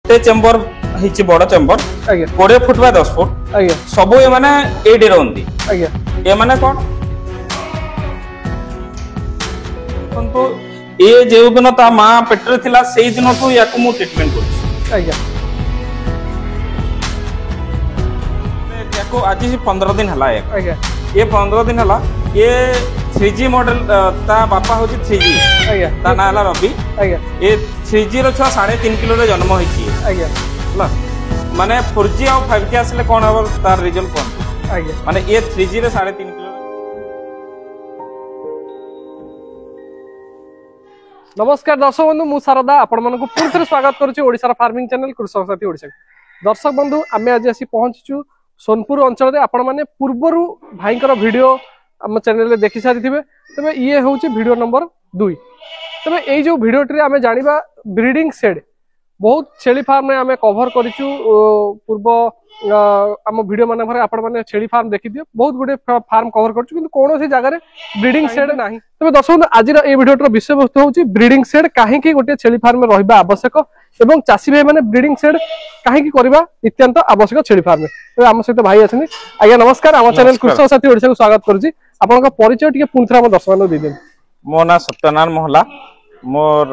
ते चेंबर हिची बड़ चेंबर 20 फुट बा 10 फुट सब ये माने एडी रहंदी ये माने कोन तो ये जे दिन ता मां पेटरे थिला सेही दिन तो याकु मु ट्रीटमेंट करछि याकु आज 15 दिन हला ये 15 दिन हला ये 3G मॉडल ता बापा होची 3G ता ना हला रवि ये 3G रो छुआ 3.5 किलो रे जन्म होईची हला माने 4G और 5G आसले कोन हबो तार रिजल्ट कोन माने ये 3G रे 3.5 किलो। नमस्कार दर्शक बंधु मु शारदा आपण मानकु पुनः थे स्वागत करुछि ओडिसा फार्मिंग चैनल कृषक साथी ओडिसा। दर्शक बंधु आमे आज आसी पहुंचीचु सोनपुर अंचल रे आपण माने पूर्वरु भाईकर वीडियो हम चैनल रे देखि सारी थिबे तबे ये होउछि वीडियो नंबर 2। तबे एई जो वीडियो रे आमे जानिबा ब्रीडिंग शेड बहुत छेली फार्म में आमे कवर करिचु पूर्व आम वीडियो माने भरे आपण माने छेली फार्म देखि दियो बहुत गुडे फार्म कवर करछु किंतु कोनो सी जगह रे ब्रीडिंग शेड नाही। तबे दर्शक आज ए वीडियो रो विषय वस्तु होउछि ब्रीडिंग शेड काहे कि गोटे छेली फार्म में रहबा आवश्यक एवं चासी भाई माने ब्रीडिंग शेड काहे कि करबा नित्यांत आवश्यक छेली फार्म में। तबे हम सहित भाई अछनी आज्ञा नमस्कार हम चैनल कृषक साथी ओडिसा को स्वागत करछि आपण का परिचय टिके पुनथरा हम दर्शक दे देन। मो ना सत्यनारायण मोहला मोर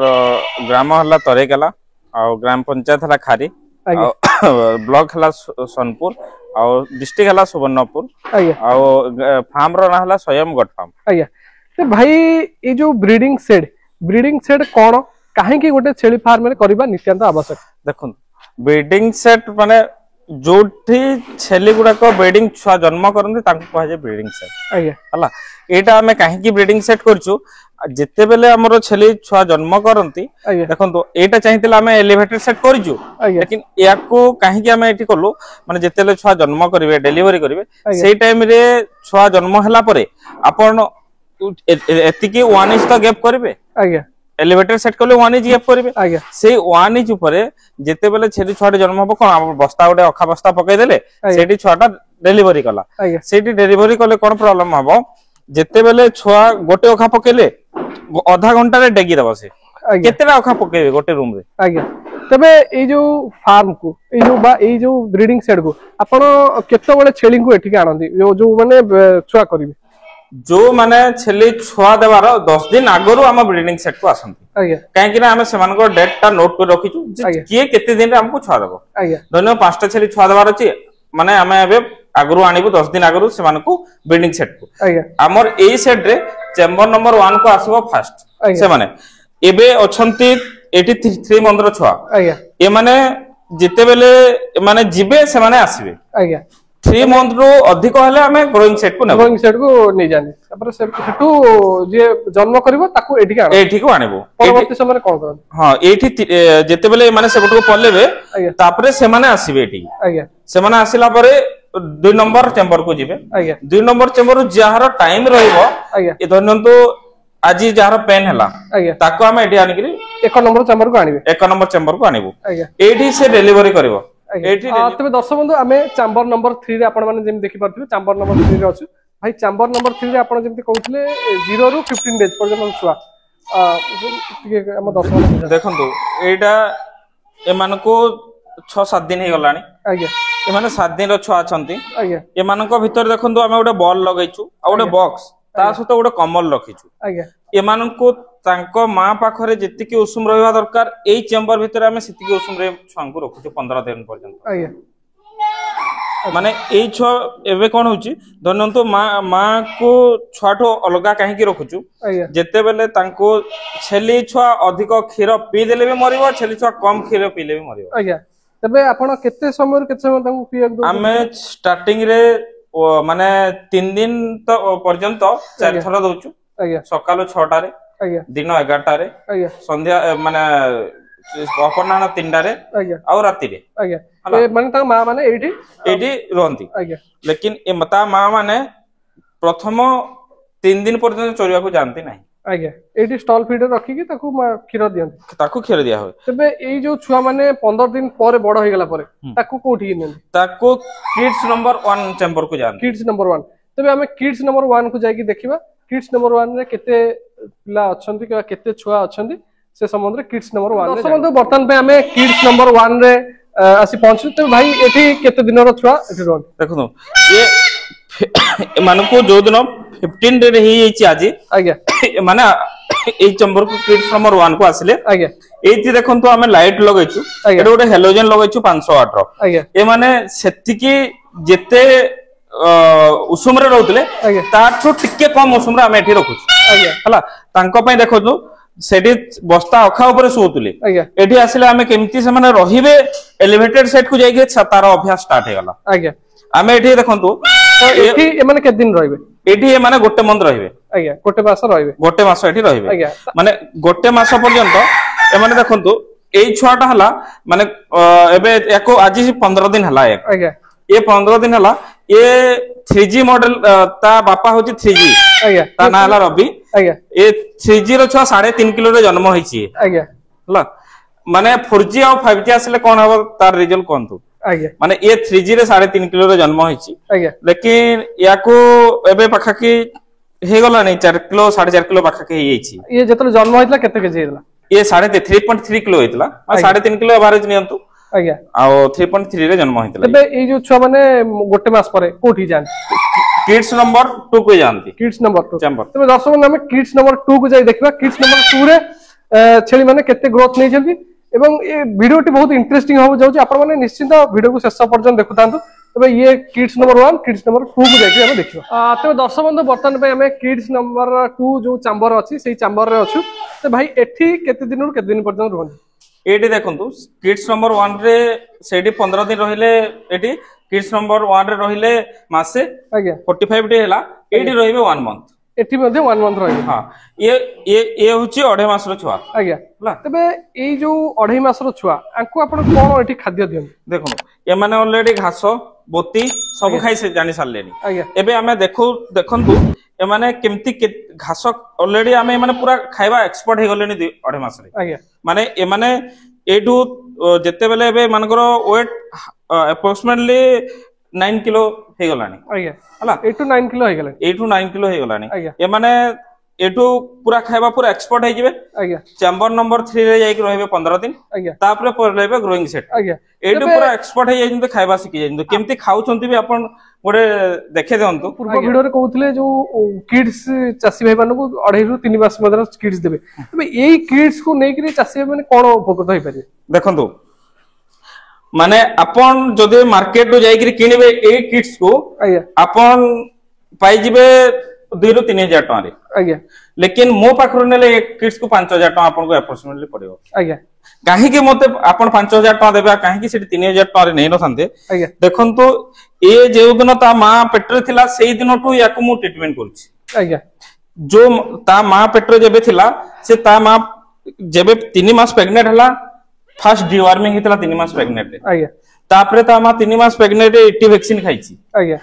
ग्राम हला तरेकला आ ग्राम पंचायत हला खारी ब्लॉक हला सोनपुर आ डिस्ट्रिक्ट हला सुवर्णपुर आ फार्म रो ना हला स्वयं गट फार्म। आज्ञा तो भाई ये जो ब्रीडिंग शेड कोन काहे कि गोटे छेली फार्म में करबा नित्यांत आवश्यक देखुन ब्रीडिंग सेट माने जोठी छेली गुडा को ब्रीडिंग छुआ जन्म करनते तांको कह जे ब्रीडिंग सेट आज्ञा हला एटा हमें काहे कि ब्रीडिंग सेट करछु जेते बेले हमरो छेली छुआ जन्म करंती देखन तो एटा चाहितिला हमें एलिवेटेड सेट करजु लेकिन याको काहे कि हमें एठी करलु माने जेते बेले छुआ जन्म करिवे डिलीवरी करिवे सेही टाइम रे छुआ जन्म हला परे आपण एति कि 1 इंच तो गैप करिवे आज्ञा एलिवेटर सेट करले 1 इंच गैप करिवे से 1 इंच ऊपर जेते बेले छेली छुआटे जन्म हबो कोन बस्ता गोटे अखा बस्ता पकई देले सेठी छुआटा डिलीवरी कला सेठी डिलीवरी कले कोन प्रॉब्लम हबो जेते बेले छुआ गोटे अखा पकेले आधा घंटा रे डेगी दबो से केतेटा अखा पकेबे गोटे रूम रे आज्ञा। तबे ए जो फार्म को ए जो ब्रीडिंग शेड को आपण केते बेले छेली को एठी आनंदी जो माने छुआ करिवे जो माने छेली छुआ देवार 10 दिन आगरु हम ब्रीडिंग सेट को आसंती काहे कि ना हम सेमान को डेट टा नोट कर रखिछु किए केते दिन रे हमको छुआ देबो धन्य 5टा छेली छुआ देवार अछि माने हमें एबे आगरु आनिबो 10 दिन आगरु सेमान को ब्रीडिंग सेट को हमर एई सेट रे चेंबर नंबर 1 को आसीबो फास्ट से माने एबे अछंती 83 मंदर छुआ ए माने जेते बेले माने जिबे से माने आसीबे 3 मंथ रो अधिक हले हमें ग्रोइंग सेट को नै जानि तापर सेटू जे जन्म करबो ताको एठी को आनिबो परवर्ती समय कोन करन हां एठी जेते बेले माने सेबट को पल्लेबे तापरे से माने आसीबे एठी से माने आसिला परे 2 नंबर चेंबर को जिबे 2 नंबर चेंबर जहार टाइम रहइबो ए धनंतो आज जहार पेन हला ताको हम एठी आनि करी 1 नंबर चेंबर को आनिबे 1 नंबर चेंबर को आनिबो एठी से डिलीवरी करबो एठी तबे दर्शक बंधु आमे चैम्बर नंबर 3 रे आपण माने जेम देखि परथिबे चैम्बर नंबर 3 रे अछि भाई चैम्बर नंबर 3 रे आपण जेमति कहउतले 0 रु 15 डेज पर्यंत छुआ हम दर्शक देखंतु एटा ए माने को 6-7 दिन हे गलानी आज्ञा ए माने 7 दिन रो छुआ अछंती आज्ञा ए माने को भीतर देखंतु हमें गोटे बॉल लगैछु आ गोटे बॉक्स ता सहित गोटे कमल रखिछु आज्ञा ए माने को तांको मां पाखरे जेतिकी उषुम रहबा दरकार एई चेंबर भितर हमें सेतिकी उषुम रे छांकु रखुछु 15 दिन पर्यंत आज्ञा माने एई छ एबे कोन होची धनंतो मां को छुआठो अलगा काहे की रखुछु जेते बेले तांको छेली छुआ अधिक खीर पी देले भी मरिबो छेली छुआ कम खीर पीले भी मरिबो आज्ञा। तबे आपण केते समय तांको पिया दो हमें स्टार्टिंग रे माने 3 दिन तो पर्यंत 4 थरा दोछु आज्ञा सकालो 6टा रे दिन 11टा रे संध्या माने अपराह्न 3टा रे आ राती रे ए माने ता मां माने एठी रहंती लेकिन ए मता मां माने प्रथम 3 दिन पर्यंत चोरिया को जानती नहीं आज्ञा एठी स्टॉल फीडर रखी कि ताकू खीर दियंती ताकू खीर दिया होय। तबे एई जो छुआ माने 15 दिन परे बड़ होई गेला परे ताकू कोठी नेन ताकू किड्स नंबर 1 चैम्बर को जान किड्स नंबर 1 तबे हमें किड्स नंबर 1 को जाई कि देखिबा किड्स नंबर 1 रे केते पिला अछंती केते छुआ अछंती से संबंध रे किड्स नंबर 1 दर्शक बंधु वर्तमान पे हमें किड्स नंबर 1 रे आसी पहुंचु। तो भाई एठी केते दिन रो छुआ एठी रोन देखो ये मानको जो दिन 15 रे ही छी आज आज्ञा माने ए चंबर को किड्स नंबर 1 को आसिले आज्ञा एठी देखन तो हमें लाइट लगैछु एटा गोटे हेलोजन लगैछु 500 वाट रो आज्ञा ए माने सेति की जेते उषुम रे रहउतले ताठो टिके कम उषुम रे हम एठी रखु आज्ञा हला तांको पय देखो सेठी बस्ता अखा ऊपर सोतुले एठी आसिले हमें केमती से माने रहिबे एलिवेटेड सेट को जाइके तार अभ्यास स्टार्ट हे गला आज्ञा हमें एठी देखंतु तो एठी ए माने के दिन रहिबे एठी ए माने गोटे मंथ रहिबे आज्ञा गोटे मास रहिबे गोटे मास एठी रहिबे आज्ञा माने गोटे मास पर्यंत ए माने देखंतु एई छुआटा हला माने एबे एको आज 15 दिन हला आज्ञा ये 15 दिन हला ये 3G मॉडल ता बापा होची 3G आज्ञा ता ना हला रवि आज्ञा ये 3G रो छुआ 3.5 किलो रे जन्म होईची आज्ञा हला माने 4G और 5G आसले कोन हबो तार रिजल्ट कोन तू आज्ञा माने ये 3G रे 3.5 किलो रे जन्म होईची आज्ञा लेकिन याको एबे पाखा की हे गला नहीं 4 किलो 4.5 किलो पाखा के हेईची ये जतले जन्म होइतला केते केजी हेतला ये 3.3 किलो होइतला 3.5 किलो एवरेज नियंतु आज्ञा आ 3.3 रे जन्म होइतला तबे ए जो छुआ माने गोटे मास परे कोठी जान किड्स नंबर 2 को जानती किड्स नंबर 2 चैम्बर तबे दर्शक नाम किड्स नंबर 2 को जाई देखबा किड्स नंबर 2 रे छेली माने केते ग्रोथ नै छथि एवं ए वीडियोटी बहुत इंटरेस्टिंग हो जाउची आपण माने निश्चित वीडियो को शेष पर्यंत देखुतांतु तबे ये किड्स नंबर 1 किड्स नंबर 2 को जाई हम देखिबा तबे दर्शक बंधु वर्तमान पे हमें किड्स नंबर 2 जो चैम्बर अछि सेही चैम्बर रे अछु तो भाई एठी केते दिन केते दिन पर्यंत रहन एटी देखंतु किड्स नंबर 1 रे सेडी 15 दिन रहिले एटी किड्स नंबर 1 रे रहिले मासे आज्ञा 45 डे हला एटी रहिबे 1 मंथ एठी मध्ये 1 मंथ रहिबे हां ये होची अढे मास रो छुआ आज्ञा हला तबे एई जो अढे मास रो छुआ आंकु आपण कोन एठी खाद्य दियन देखो ये माने ऑलरेडी घास बोती सब खाई से जानि सारलेनी आज्ञा एबे हमें देखंतु ए माने केमती घास ऑलरेडी हमें माने पूरा खाइबा एक्सपर्ट हे गलेनी अढे मास रे आज्ञा माने ए माने एठू जेते बेले एबे मानकर वेट अप्रोक्सीमेटली 9 किलो हे गलानी आज्ञा हला 8 to 9 किलो हे गलानी 8 to 9 किलो हे गलानी आज्ञा ए माने एठू पूरा खाइबा पूरा एक्सपर्ट हे जिवे आज्ञा चैम्बर नंबर 3 रे जाई रहबे 15 दिन आज्ञा तापरे परलेबे ग्रोइंग सेट आज्ञा एठू पूरा एक्सपर्ट हे जाइंते खाइबा सिखि जाइंते केमती खाउछंती भी आपण गोटे देखे देंतु पूर्व वीडियो रे कहउतले जो किड्स चासी भाई मानको 2.5 रु 3 मास मदर किड्स देबे तबे एई किड्स को नै कि चासी भाई माने कोन उपकृत होई पारे देखंतु माने आपण जदि मार्केट रो जाई कि किनिबे ए किड्स को आज्ञा आपण पाई जिबे 2 रु 3000 टका रे आज्ञा लेकिन मो पाखरो नेले एक किड्स को 5000 टका आपन को अप्रोक्सीमेटली पड़िबो आज्ञा काहे कि मते आपण 5000 टका देबा काहे कि सेठी 3000 टका रे नै न थांते आज्ञा देखंतु ए जे दिन ता मां पेटरे थिला सेही दिनटू याकू मु ट्रीटमेंट करछि आज्ञा जो ता मां पेटरे जेबे थिला से ता मां जेबे 3 मास प्रेग्नेंट हला फर्स्ट डिवॉर्मिंग हितला 3 मास प्रेग्नेंट आज्ञा तापरे ता मां 3 मास प्रेग्नेंट एटी वैक्सीन खाइछि आज्ञा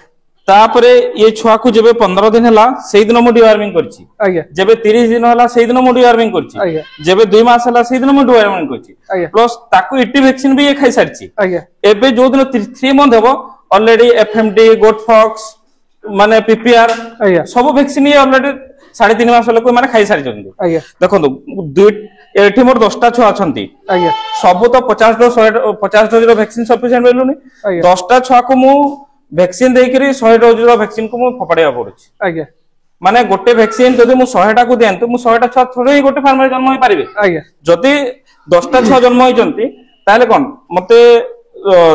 तापरे ये छुआ को जेबे 15 दिन हला सेही दिन मु डिवॉर्मिंग करछि आज्ञा जेबे 30 दिन हला सेही दिन मु डिवॉर्मिंग करछि आज्ञा जेबे 2 मास हला सेही दिन मु डिवॉर्मिंग करछि आज्ञा प्लस ताकू एटी वैक्सीन भी ये खाइ सारछि आज्ञा एबे जो दिन 3 मंथ हेबो ऑलरेडी एफएमडी गोट फॉक्स माने पीपीआर आज्ञा सब वैक्सीन ये ऑलरेडी 3.5 मास लोक माने खाइ सारछन्ती आज्ञा देखंतु एठी मोर 10टा छुआ अछंती आज्ञा सब तो 50 डोज 50 डोज रो वैक्सीन सफिशिएंट मिलुनी 10टा छुआ को मु वैक्सीन देई करी 100 डोज रो वैक्सीन को मु फपड़िया पड़ुछि आज्ञा माने गोटे वैक्सीन जदि मु 100 टा को देंतु मु 100 टा छुआ थोड़े ही गोटे फार्म रे जन्म होई परिबे आज्ञा जदि 10टा छुआ जन्म होई जंती ताले कोन मते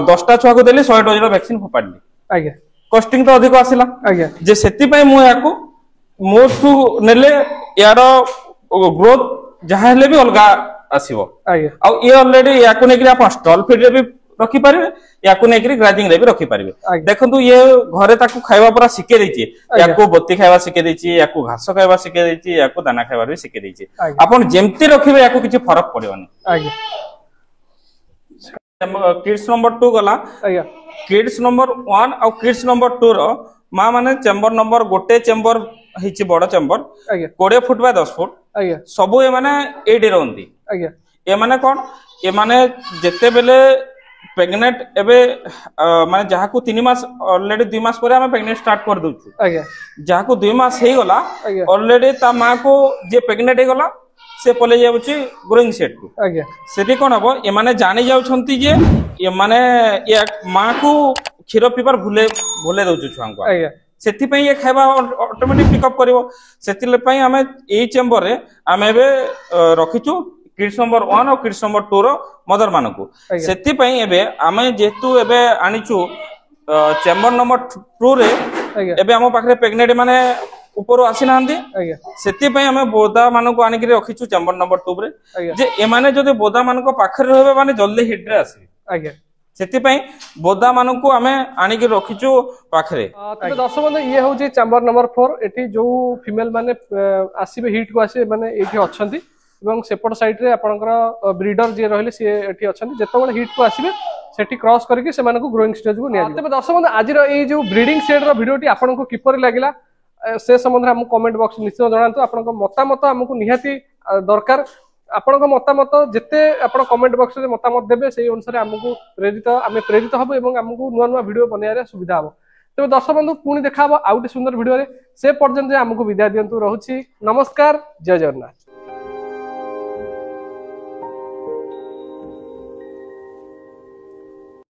10टा छुआ को देली 100 डोज रो वैक्सीन फपाडली आज्ञा कॉस्टिंग तो अधिक आसिला आज्ञा जे सेति पय मु याकू मोठू नेले यार ग्रोथ जहां हेले भी अलगा आसीबो आज्ञा आ ये ऑलरेडी याकू नेकरी आपण स्टॉल फीड रे भी रखी पारिबे याकू नेकरी ग्राजिंग रे भी रखी पारिबे देखंतु ये घरे ताकू खाइबा पूरा सिके देछि याकू बोती खाइबा सिके देछि याकू घास खाइबा सिके देछि याकू दाना खाइबा भी सिके देछि आपण जेमती रखिबे याकू किछि फरक पड़िबनी आज्ञा किड्स नंबर 2 गला आज्ञा किड्स नंबर 1 और किड्स नंबर 2 रो मां माने चैम्बर नंबर गोटे चैम्बर हिची बड़ चैम्बर आज्ञा 20 फुट बाय 10 फुट आज्ञा सबु ए माने एडी रहंती आज्ञा ए माने कोन ए माने जेते बेले प्रेग्नेंट एबे माने जहा को 3 मास ऑलरेडी 2 मास परे हम प्रेग्नेंट स्टार्ट कर दोछु आज्ञा जहा को 2 मास हे गला ऑलरेडी ता मां को जे प्रेग्नेंट हे गला से पले जाउची ग्रोइंग सेट को आज्ञा सेठी कोन हबो ए माने जानि जाउछंती जे ए माने या मां को क्षीर पीबार भूले दउछु छुआ को आज्ञा सेठी पई ये खाइबा ऑटोमेटिक पिकअप करिवो सेति पई हमें एई चेंबर रे हमें बे रखिछु किड्स नंबर 1 और किड्स नंबर 2 रो मदर मानको सेति पई एबे हमें जेतु एबे आनिछु चेंबर नंबर 2 रे एबे हम पाखरे प्रेग्नेंट माने ऊपर आसी नांदी सेति पई हमें बोदा मानको आनि के रखिछु चेंबर नंबर 2 रे जे ए माने जदि बोदा मानको पाखरे रहबे माने जल्दी हिट रे आसी आज्ञा सेति पई बोदा मानको हमें आनि के रखिछु पाखरे तबे दर्शक बंधु ये होची चेंबर नंबर 4 एठी जो फीमेल माने आसीबे हिट को आसी माने एठी अछंती एवं सेपट साइड रे आपनकर ब्रीडर जे रहले से एठी अछंती जेतबेले हिट को आसीबे सेठी क्रॉस करके से मानको ग्रोइंग स्टेज को निया तबे दर्शक बंधु आज रो ए जो ब्रीडिंग सेट रो वीडियोटी आपनको किपर लागिला से संबंध हम कमेंट बॉक्स निश्चय जणांतु आपनको मतामत हमकु निहाती दरकार आपनको मतामत जेते आपण कमेंट बॉक्स रे मतामत देबे सेही अनुसार हमकु प्रेरित हबो एवं हमकु नुवा नुवा वीडियो बनाया सुविधा हबो तबे दर्शक बंधु पुणी देखा हबो आउटे सुंदर वीडियो रे से पर्यंत हमकु विदाय दियंतु रहूची नमस्कार जय जगन्नाथ।